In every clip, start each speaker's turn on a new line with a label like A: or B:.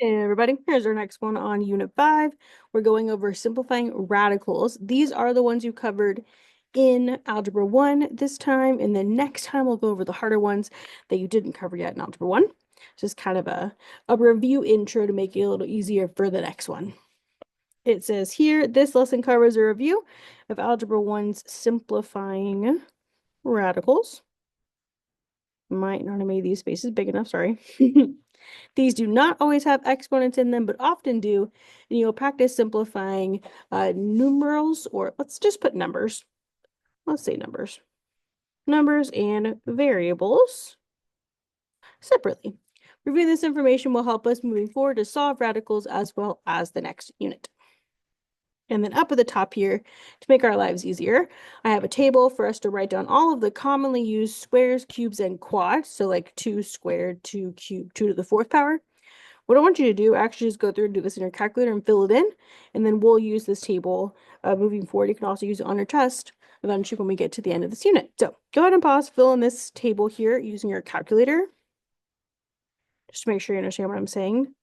A: Hey everybody, here's our next one on Unit 5. We're going over simplifying radicals. These are the ones you covered in Algebra 1 this time, and then next time we'll go over the harder ones that you didn't cover yet in Algebra 1. Just kind of a review intro to make it a little easier for the next one. It says here, this lesson covers a review of Algebra 1's simplifying radicals. Might not have made these spaces big enough, sorry. These do not always have exponents in them, but often do. And you'll practice simplifying numerals, or let's just put numbers. Let's say numbers. Numbers and variables separately. Reviewing this information will help us moving forward to solve radicals as well as the next unit. And then up at the top here, to make our lives easier, I have a table for us to write down all of the commonly used squares, cubes, and quads. So like 2 squared, 2 cubed, 2 to the 4th power. What I want you to do, actually just go through and do this in your calculator and fill it in. And then we'll use this table moving forward. You can also use it on your test eventually when we get to the end of this unit. So go ahead and pause, fill in this table here using your calculator. Just to make sure you understand what I'm saying.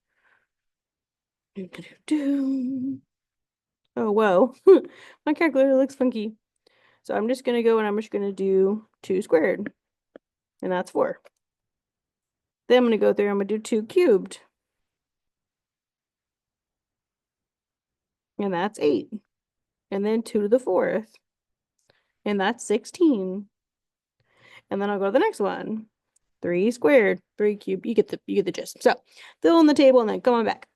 A: Oh, whoa. My calculator looks funky. So I'm just going to go and I'm just going to do 2 squared. And that's 4. Then I'm going to go through and I'm going to do 2 cubed. And that's 8. And then 2 to the 4th. And that's 16. And then I'll go to the next one. 3 squared, 3 cubed. You get the gist. So fill in the table and then come on back.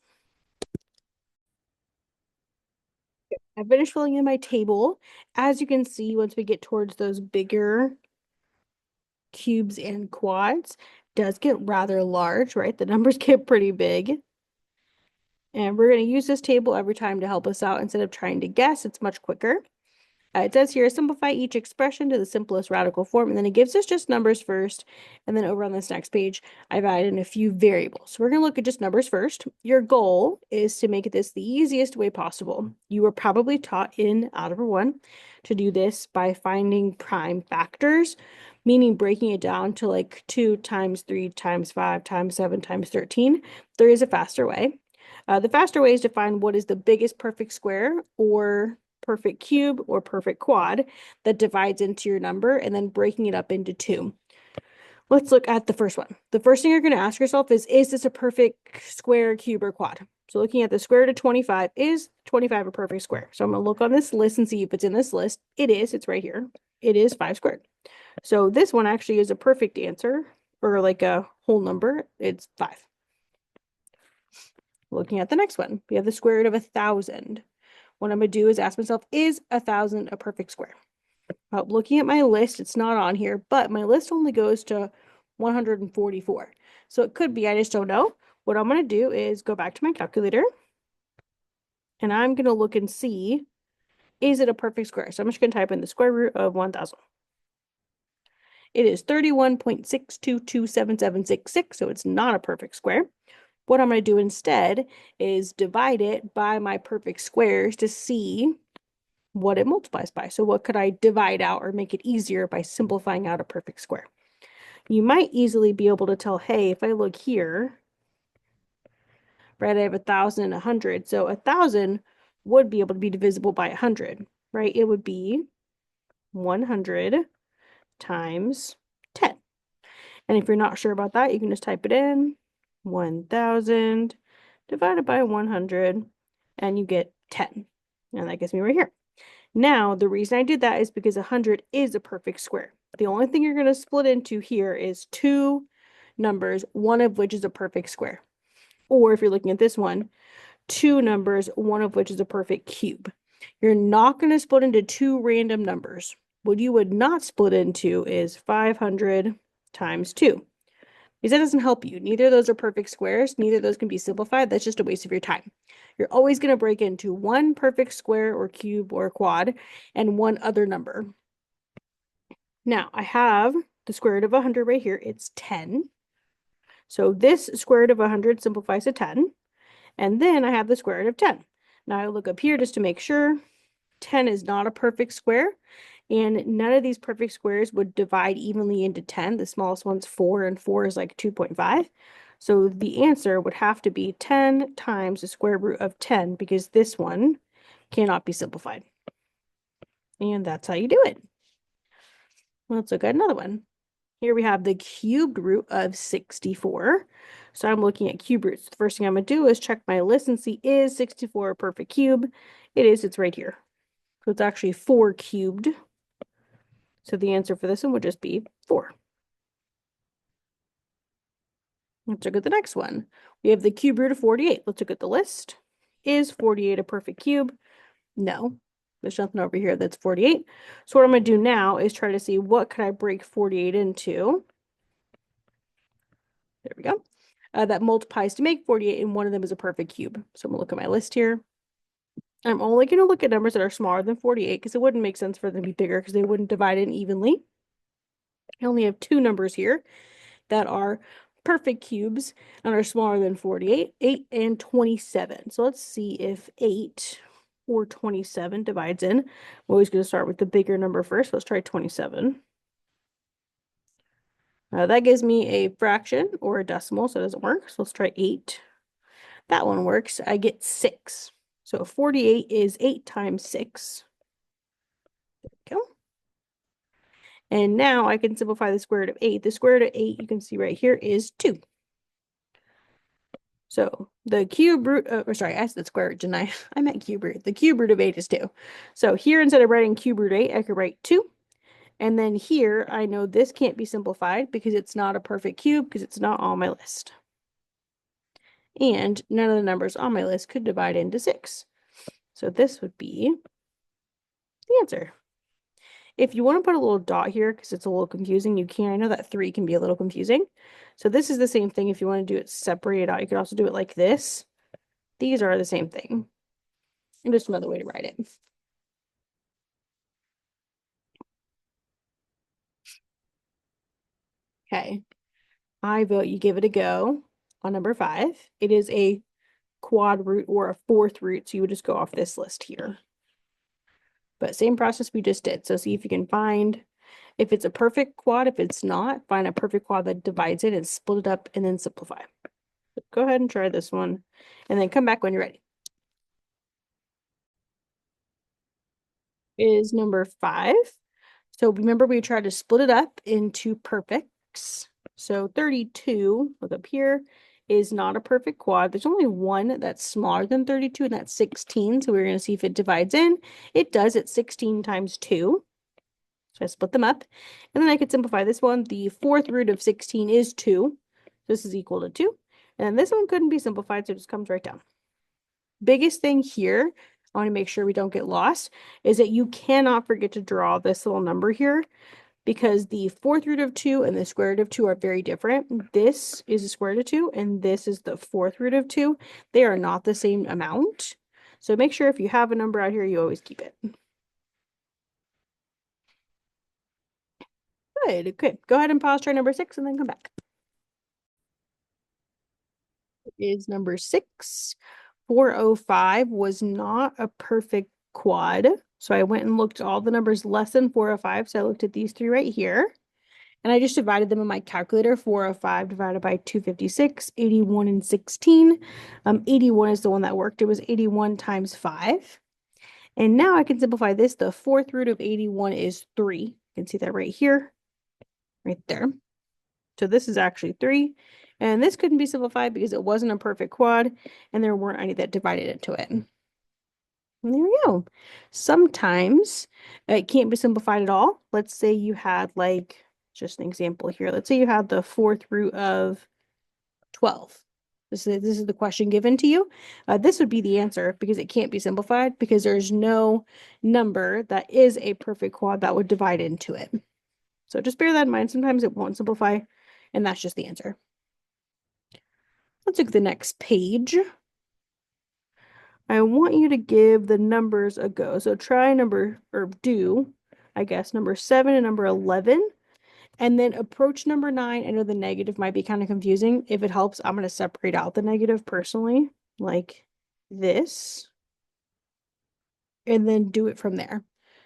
A: I finished filling in my table. As you can see, once we get towards those bigger cubes and quads, it does get rather large, right? The numbers get pretty big. And we're going to use this table every time to help us out. Instead of trying to guess, it's much quicker. It says here, simplify each expression to the simplest radical form, and then it gives us just numbers first, and then over on this next page, I've added in a few variables. So we're going to look at just numbers first. Your goal is to make this the easiest way possible. You were probably taught in Algebra 1 to do this by finding prime factors, meaning breaking it down to like 2 times 3 times 5 times 7 times 13. There is a faster way. The faster way is to find what is the biggest perfect square or perfect cube or perfect quad that divides into your number and then breaking it up into 2. Let's look at the first one. The first thing you're going to ask yourself is this a perfect square, cube, or quad? So looking at the square root of 25, is 25 a perfect square? So I'm going to look on this list and see if it's in this list. It is. It's right here. It is 5 squared. So this one actually is a perfect answer, or like a whole number. It's 5. Looking at the next one, we have the square root of 1,000. What I'm going to do is ask myself, is 1,000 a perfect square? Looking at my list, it's not on here, but my list only goes to 144. So it could be, I just don't know. What I'm going to do is go back to my calculator, and I'm going to look and see, is it a perfect square? So I'm just going to type in the square root of 1,000. It is 31.62277766, so it's not a perfect square. What I'm going to do instead is divide it by my perfect squares to see what it multiplies by. So what could I divide out or make it easier by simplifying out a perfect square? You might easily be able to tell, hey, if I look here, right, I have 1,000 and 100. So 1,000 would be able to be divisible by 100, right? It would be 100 times 10. And if you're not sure about that, you can just type it in, 1,000 divided by 100, and you get 10. And that gets me right here. Now, the reason I did that is because 100 is a perfect square. The only thing you're going to split into here is 2 numbers, one of which is a perfect square. Or if you're looking at this one, 2 numbers, one of which is a perfect cube. You're not going to split into 2 random numbers. What you would not split into is 500 times 2. Because that doesn't help you. Neither of those are perfect squares. Neither of those can be simplified. That's just a waste of your time. You're always going to break into one perfect square or cube or quad and one other number. Now, I have the square root of 100 right here. It's 10. So this square root of 100 simplifies to 10. And then I have the square root of 10. Now I look up here just to make sure. 10 is not a perfect square. And none of these perfect squares would divide evenly into 10. The smallest one's 4, and 4 is like 2.5. So the answer would have to be 10 times the square root of 10 because this one cannot be simplified. And that's how you do it. Let's look at another one. Here we have the cubed root of 64. So I'm looking at cube roots. The first thing I'm going to do is check my list and see, is 64 a perfect cube? It is. It's right here. So it's actually 4 cubed. So the answer for this one would just be 4. Let's look at the next one. We have the cube root of 48. Let's look at the list. Is 48 a perfect cube? No. There's nothing over here that's 48. So what I'm going to do now is try to see what could I break 48 into. There we go. That multiplies to make 48, and one of them is a perfect cube. So I'm going to look at my list here. I'm only going to look at numbers that are smaller than 48 because it wouldn't make sense for them to be bigger because they wouldn't divide in evenly. I only have 2 numbers here that are perfect cubes and are smaller than 48, 8 and 27. So let's see if 8 or 27 divides in. I'm always going to start with the bigger number first. Let's try 27. That gives me a fraction or a decimal, so it doesn't work. So let's try 8. That one works. I get 6. So 48 is 8 times 6. There we go. And now I can simplify the square root of 8. The square root of 8, you can see right here, is 2. So the cube root, or sorry, I said square root, didn't I? I meant cube root. The cube root of 8 is 2. So here, instead of writing cube root 8, I could write 2. And then here, I know this can't be simplified because it's not a perfect cube because it's not on my list. And none of the numbers on my list could divide into 6. So this would be the answer. If you want to put a little dot here because it's a little confusing, you can. I know that 3 can be a little confusing. So this is the same thing. If you want to do it separated out, you could also do it like this. These are the same thing. And just another way to write it. Okay. I vote you give it a go on number 5. It is a quad root or a 4th root, so you would just go off this list here. But same process we just did. So see if you can find, if it's a perfect quad. If it's not, find a perfect quad that divides it and split it up and then simplify. So go ahead and try this one and then come back when you're ready. Is number 5. So remember we tried to split it up into perfects. So 32, look up here, is not a perfect quad. There's only one that's smaller than 32, and that's 16. So we're going to see if it divides in. It does. It's 16 times 2. So I split them up. And then I could simplify this one. The 4th root of 16 is 2. This is equal to 2. And then this one couldn't be simplified, so it just comes right down. Biggest thing here, I want to make sure we don't get lost, is that you cannot forget to draw this little number here because the 4th root of 2 and the square root of 2 are very different. This is the square root of 2 and this is the 4th root of 2. They are not the same amount. So make sure if you have a number out here, you always keep it. Good, okay. Go ahead and pause, try number 6, and then come back. Is number 6. 405 was not a perfect quad. So I went and looked at all the numbers less than 405. So I looked at these 3 right here. And I just divided them in my calculator. 405 divided by 256, 81 and 16. 81 is the one that worked. It was 81 times 5. And now I can simplify this. The 4th root of 81 is 3. You can see that right here, right there. So this is actually 3. And this couldn't be simplified because it wasn't a perfect quad and there weren't any that divided into it. And there we go. Sometimes it can't be simplified at all. Let's say you had like, just an example here. Let's say you had the 4th root of 12. This is the question given to you. This would be the answer because it can't be simplified because there's no number that is a perfect quad that would divide into it. So just bear that in mind. Sometimes it won't simplify, and that's just the answer. Let's look at the next page. I want you to give the numbers a go. So try number 7 and number 11, and then approach number 9. I know the negative might be kind of confusing. If it helps, I'm going to separate out the negative personally, like this, and then do it from there.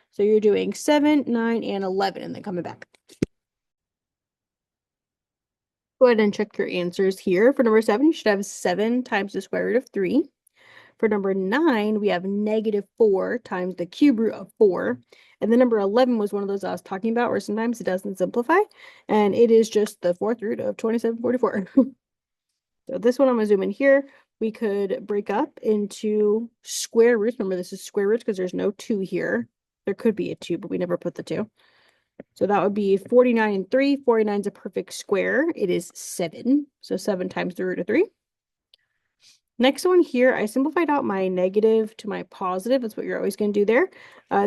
A: So you're doing 7, 9, and 11, and then coming back. Go ahead and check your answers here. For number 7, you should have 7 times the square root of 3. For number 9, we have -4 times the cube root of 4. And then number 11 was one of those I was talking about where sometimes it doesn't simplify. And it is just the 4th root of 2744. So this one I'm going to zoom in here. We could break up into square roots. Remember, this is square roots because there's no 2 here. There could be a 2, but we never put the 2. So that would be 49 and 3. 49 is a perfect square. It is 7. So 7 times the root of 3. Next one here, I simplified out my negative to my positive. That's what you're always going to do there.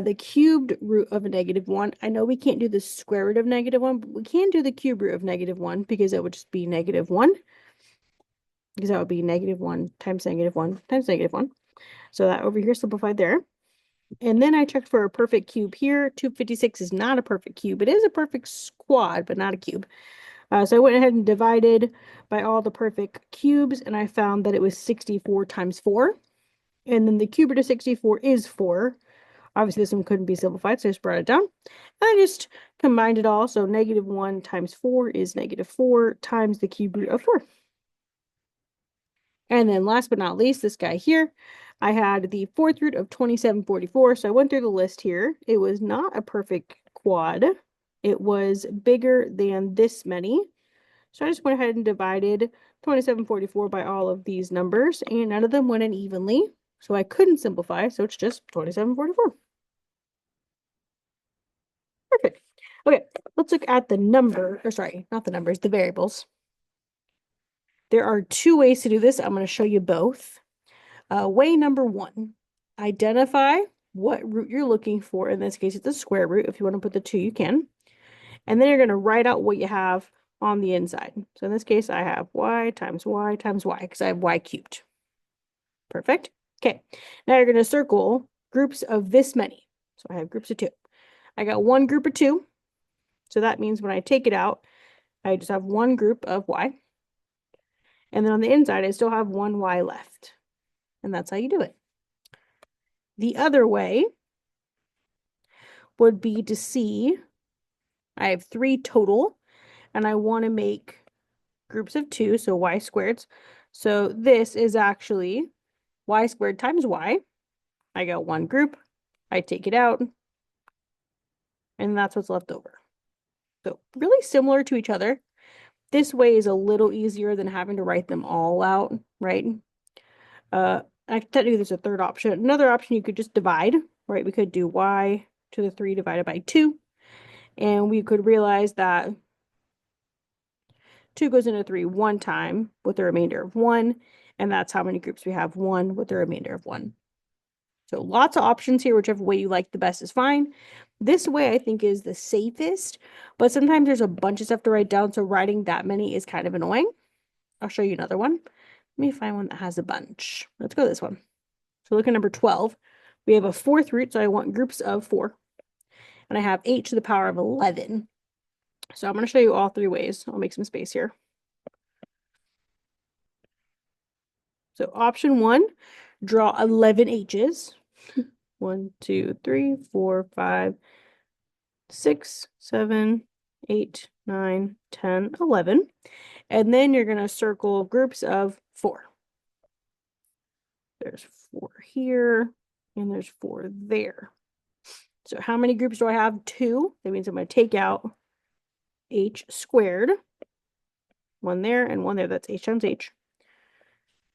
A: The cubed root of a -1. I know we can't do the square root of -1, but we can do the cube root of -1 because it would just be -1. Because that would be -1 times -1 times -1. So that over here simplified there. And then I checked for a perfect cube here. 256 is not a perfect cube. It is a perfect squad, but not a cube. So I went ahead and divided by all the perfect cubes, and I found that it was 64 times 4. And then the cube root of 64 is 4. Obviously, this one couldn't be simplified, so I just brought it down. And I just combined it all. So -1 times 4 is -4 times the cube root of 4. And then last but not least, this guy here, I had the 4th root of 2744. So I went through the list here. It was not a perfect quad. It was bigger than this many. So I just went ahead and divided 2744 by all of these numbers, and none of them went in evenly. So I couldn't simplify, so it's just 2744. Perfect. Okay, let's look at the number, or sorry, not the numbers, the variables. There are 2 ways to do this. I'm going to show you both. Way number 1, identify what root you're looking for. In this case, it's a square root. If you want to put the 2, you can. And then you're going to write out what you have on the inside. So in this case, I have y times y times y because I have y cubed. Perfect. Okay, now you're going to circle groups of this many. So I have groups of 2. I got one group of 2. So that means when I take it out, I just have one group of y. And then on the inside, I still have one y left. And that's how you do it. The other way would be to see, I have 3 total, and I want to make groups of 2, so y squared. So this is actually y squared times y. I got one group, I take it out, and that's what's left over. So really similar to each other. This way is a little easier than having to write them all out, right? Technically there's a third option. Another option, you could just divide, right? We could do y to the 3 divided by 2, and we could realize that 2 goes into 3 one time with a remainder of 1, and that's how many groups we have, 1 with a remainder of 1. So lots of options here, whichever way you like the best is fine. This way I think is the safest, but sometimes there's a bunch of stuff to write down, so writing that many is kind of annoying. I'll show you another one. Let me find one that has a bunch. Let's go this one. So look at number 12. We have a 4th root, so I want groups of 4. And I have 8 to the power of 11. So I'm going to show you all 3 ways. I'll make some space here. So option 1, draw 11 H's. 1, 2, 3, 4, 5, 6, 7, 8, 9, 10, 11. And then you're going to circle groups of 4. There's 4 here, and there's 4 there. So how many groups do I have? 2. That means I'm going to take out h squared. 1 there and 1 there. That's h times h.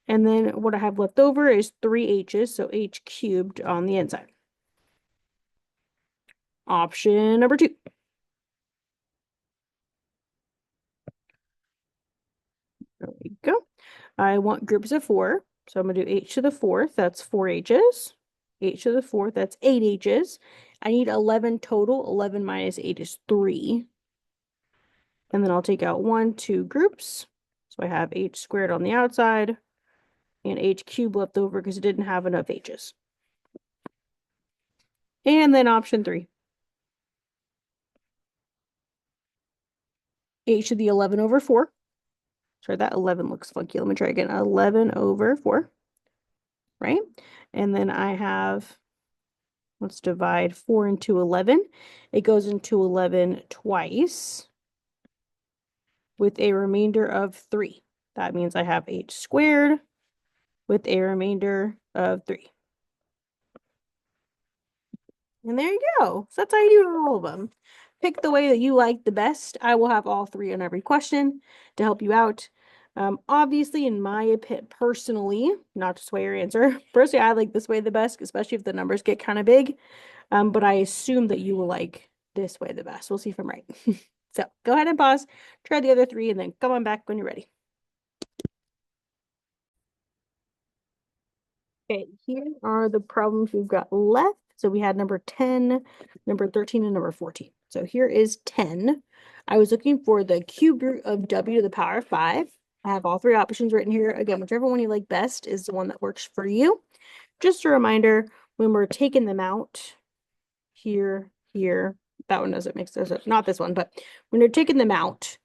A: And then what I have left over is 3 h's, so h cubed on the inside. Option number 2. There we go. I want groups of 4. So I'm going to do h to the 4th. That's 4 h's. H to the 4th. That's 8 h's. I need 11 total. 11 minus 8 is 3. And then I'll take out 1, 2 groups. So I have h squared on the outside and h cubed left over because it didn't have enough h's. And then option 3. H to the 11 over 4. Sorry, that 11 looks funky. Let me try again. 11 over 4. Right? And then I have, let's divide 4 into 11. It goes into 11 twice. with a remainder of 3. That means I have h squared with a remainder of 3. And there you go. So that's how you do it on all of them. Pick the way that you like the best. I will have all 3 on every question to help you out. Obviously, in my opinion, personally, not to sway your answer, personally, I like this way the best, especially if the numbers get kind of big. But I assume that you will like this way the best. We'll see if I'm right. So go ahead and pause, try the other 3, and then come on back when you're ready. Okay, here are the problems we've got left. So we had number 10, number 13, and number 14. So here is 10. I was looking for the cube root of w to the power of 5. I have all 3 options written here. Again, whichever one you like best is the one that works for you. Just a reminder, when we're taking them out, here, that one doesn't make sense. Not this one, but when you're taking them out,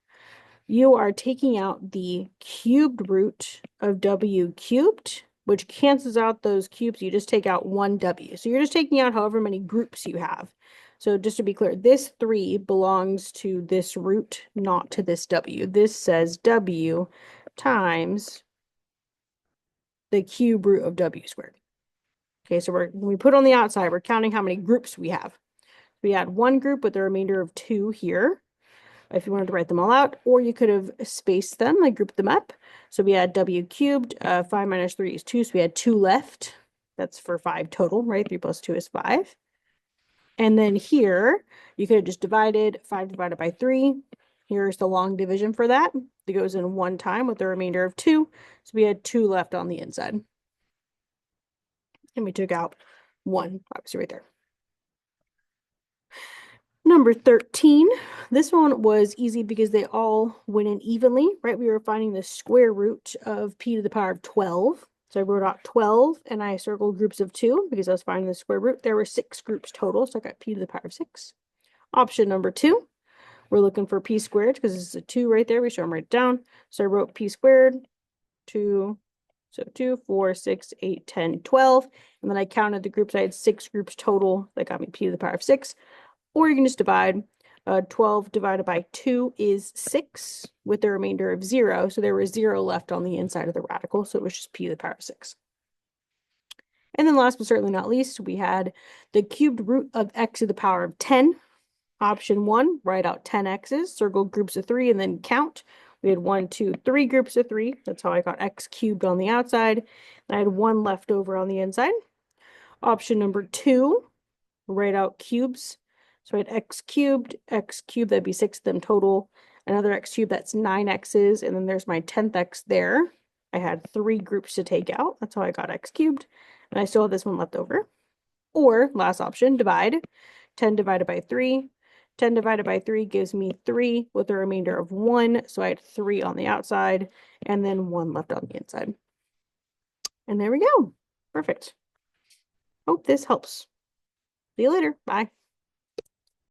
A: you are taking out the cubed root of w cubed, which cancels out those cubes. You just take out one w. So you're just taking out however many groups you have. So just to be clear, this 3 belongs to this root, not to this w. This says w times the cube root of w squared. Okay, so when we put on the outside, we're counting how many groups we have. We had 1 group with a remainder of 2 here, if you wanted to write them all out, or you could have spaced them, like grouped them up. So we had w cubed, 5 minus 3 is 2, so we had 2 left. That's for 5 total, right? 3 plus 2 is 5. And then here, you could have just divided 5 divided by 3. Here's the long division for that. It goes in 1 time with the remainder of 2. So we had 2 left on the inside. And we took out 1, obviously right there. Number 13, this one was easy because they all went in evenly, right? We were finding the square root of p to the power of 12. So I wrote out 12 and I circled groups of 2 because I was finding the square root. There were 6 groups total, so I got p to the power of 6. Option number 2, we're looking for p squared because this is a 2 right there. We should write it down. So I wrote p squared, 2, so 2, 4, 6, 8, 10, 12. And then I counted the groups. I had 6 groups total. That got me p to the power of 6. Or you can just divide. 12 divided by 2 is 6 with the remainder of 0. So there was 0 left on the inside of the radical. So it was just p to the power of 6. And then last but certainly not least, we had the cubed root of x to the power of 10. Option 1, write out 10 x's, circle groups of 3, and then count. We had 1, 2, 3 groups of 3. That's how I got x cubed on the outside. And I had 1 left over on the inside. Option number 2, write out cubes. So I had x cubed, that'd be 6 of them total. Another x cubed, that's 9 x's, and then there's my 10th x there. I had 3 groups to take out. That's how I got x cubed. And I still have this one left over. Or, last option, divide. 10 divided by 3. 10 divided by 3 gives me 3 with a remainder of 1. So I had 3 on the outside and then 1 left on the inside. And there we go. Perfect. Hope this helps. See you later. Bye.